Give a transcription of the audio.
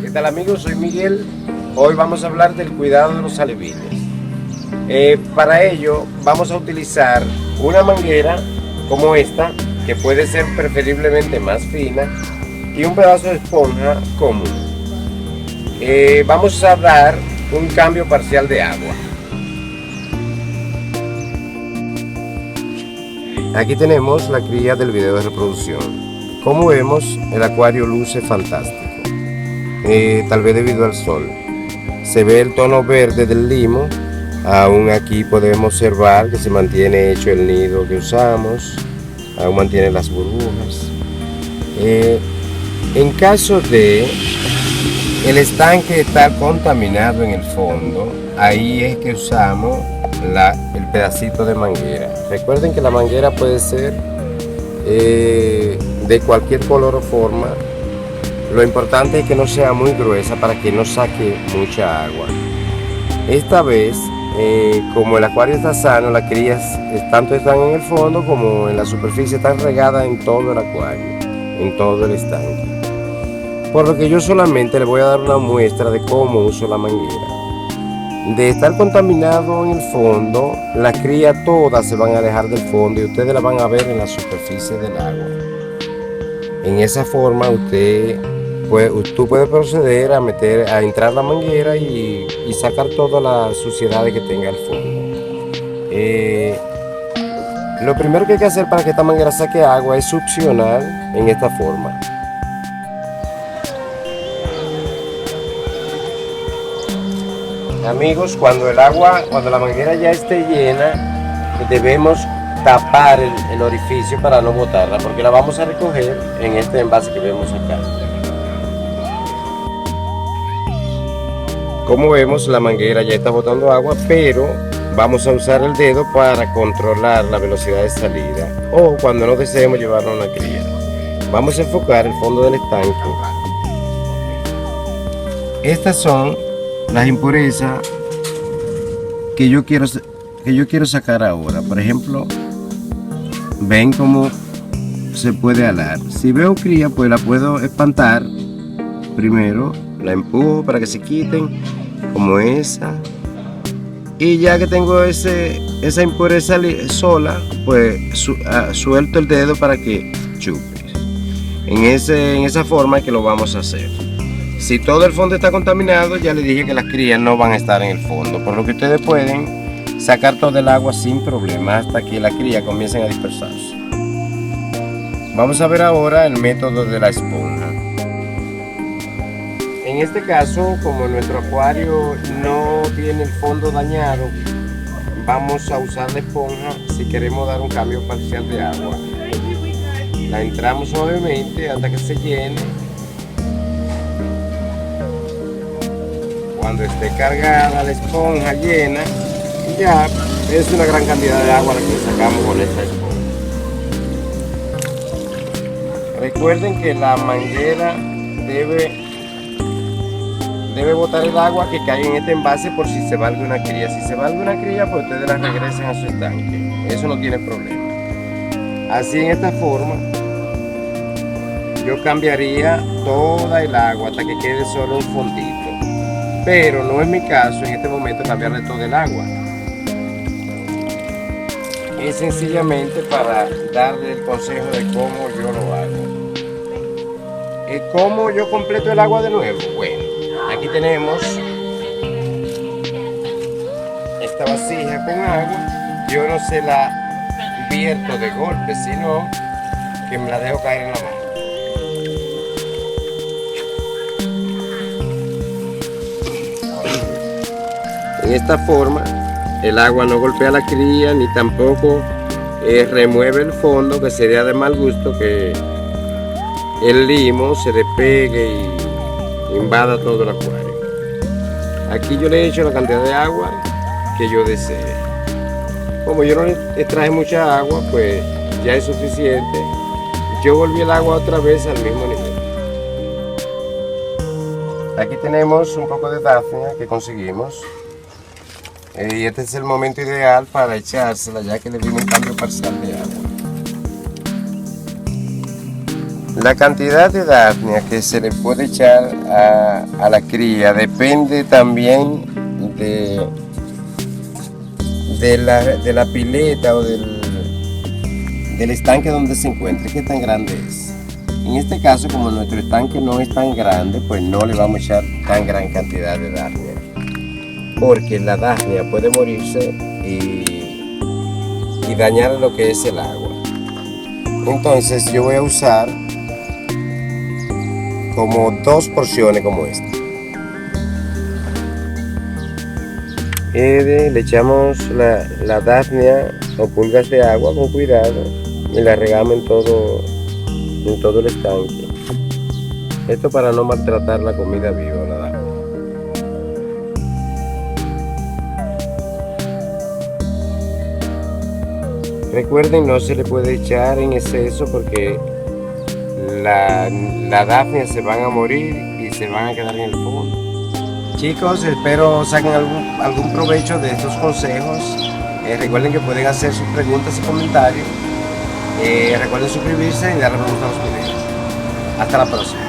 ¿Qué tal amigos? Soy Miguel. Hoy vamos a hablar del cuidado de los alevines. Para ello vamos a utilizar una manguera como esta, que puede ser preferiblemente más fina, y un pedazo de esponja común. Vamos a dar un cambio parcial de agua. Aquí tenemos la cría del video de reproducción. Como vemos, el acuario luce fantástico, tal vez debido al sol. Se ve el tono verde del limo. Aún aquí podemos observar que se mantiene hecho el nido que usamos, aún mantiene las burbujas. En caso de el estanque estar contaminado en el fondo, ahí es que usamos el pedacito de manguera. Recuerden que la manguera puede ser de cualquier color o forma. Lo importante es que no sea muy gruesa para que no saque mucha agua. Esta vez, como el acuario está sano, las crías tanto están en el fondo como en la superficie, están regadas en todo el acuario, en todo el estanque. Por lo que yo solamente le voy a dar una muestra de cómo uso la manguera. De estar contaminado en el fondo, las crías todas se van a alejar del fondo y ustedes la van a ver en la superficie del agua. En esa forma tú puedes proceder a entrar la manguera y sacar toda la suciedad que tenga el fondo. Lo primero que hay que hacer para que esta manguera saque agua es succionar en esta forma. Amigos, cuando la manguera ya esté llena, debemos tapar el orificio para no botarla, porque la vamos a recoger en este envase que vemos acá. Como vemos, la manguera ya está botando agua, pero vamos a usar el dedo para controlar la velocidad de salida o cuando no deseemos llevarlo a una cría. Vamos a enfocar el fondo del estanque. Estas son las impurezas que yo quiero sacar ahora. Por ejemplo, ven cómo se puede alar. Si veo cría, pues la puedo espantar. Primero la empujo para que se quiten, como esa. Y ya que tengo esa impureza sola, pues suelto el dedo para que chupe. En esa forma que lo vamos a hacer. Si todo el fondo está contaminado, ya les dije que las crías no van a estar en el fondo, por lo que ustedes pueden sacar todo el agua sin problema hasta que las crías comiencen a dispersarse. Vamos a ver ahora el método de la esponja. En este caso, como nuestro acuario no tiene el fondo dañado, vamos a usar la esponja si queremos dar un cambio parcial de agua. La entramos suavemente hasta que se llene. Cuando esté cargada la esponja llena, ya es una gran cantidad de agua la que sacamos con esta esponja. Recuerden que la manguera debe botar el agua que cae en este envase por si se va alguna cría. Si se va alguna cría, pues ustedes la regresen a su estanque. Eso no tiene problema. Así, en esta forma, yo cambiaría toda el agua hasta que quede solo un fondito. Pero no es mi caso en este momento cambiarle todo el agua. Es sencillamente para darle el consejo de cómo yo lo hago. ¿Cómo yo completo el agua de nuevo? Bueno, aquí tenemos esta vasija con agua. Yo no se la vierto de golpe, sino que me la dejo caer en la mano. En esta forma, el agua no golpea la cría ni tampoco remueve el fondo, que sería de mal gusto que el limo se despegue y invada todo el acuario. Aquí yo le he hecho la cantidad de agua que yo desee. Como yo no le extraje mucha agua, pues ya es suficiente. Yo volví el agua otra vez al mismo nivel. Aquí tenemos un poco de Daphnia que conseguimos. Y este es el momento ideal para echársela, ya que le viene un cambio parcial de agua. La cantidad de Daphnia que se le puede echar a la cría depende también de la pileta o del estanque donde se encuentre, qué tan grande es. En este caso, como nuestro estanque no es tan grande, pues no le vamos a echar tan gran cantidad de Daphnia, porque la Daphnia puede morirse y dañar lo que es el agua. Entonces yo voy a usar como 2 porciones como esta. Le echamos la Daphnia o pulgas de agua con cuidado y la regamos en todo el estanque. Esto para no maltratar la comida viva, la Daphnia. Recuerden, no se le puede echar en exceso porque la Daphnia se van a morir y se van a quedar en el fondo. Chicos, espero saquen algún provecho de estos consejos. Recuerden que pueden hacer sus preguntas y comentarios. Recuerden suscribirse y darle me gusta a los videos. Hasta la próxima.